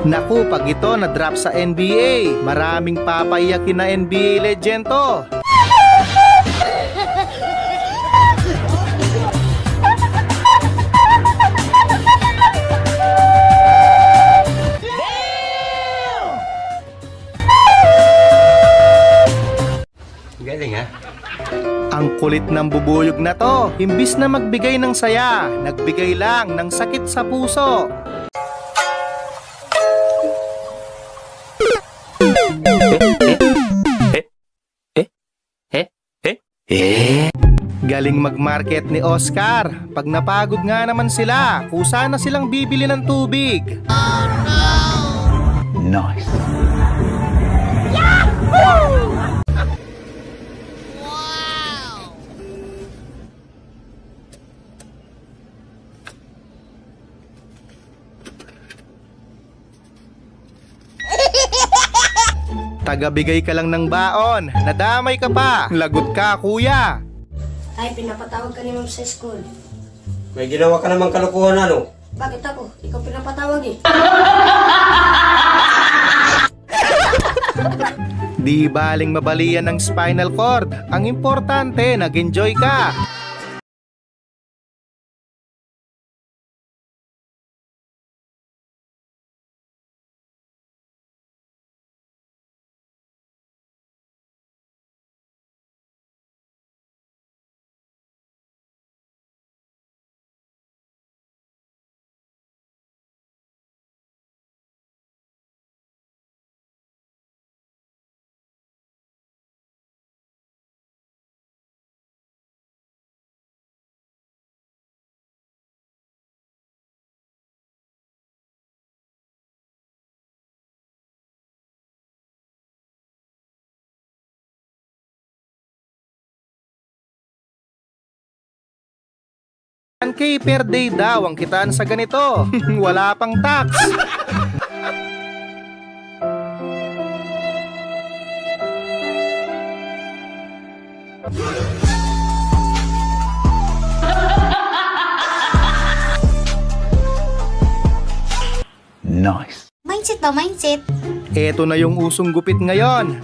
Naku, pag ito na-drop sa NBA, maraming papaiyakin na NBA legend to. Galing ha? Ang kulit ng bubuyog na to, imbis na magbigay ng saya, nagbigay lang ng sakit sa puso. Galing mag-market ni Oscar. Pag napagod nga naman sila, kusa na silang bibili ng tubig. Oh no! Nice. Yahoo! Tagabigay ka lang ng baon, nadamay ka pa, lagot ka kuya. Ay, pinapatawag ka ni Ma'am sa school. May ginawa ka namang kalukuhan ano? Bakit ako? Ikaw pinapatawag eh. Di baling mabalian ng spinal cord, ang importante nag-enjoy ka. K per day daw ang kitaan sa ganito. Wala pang tax. Nice. Mindset ba? Mindset? Eto na yung usong gupit ngayon.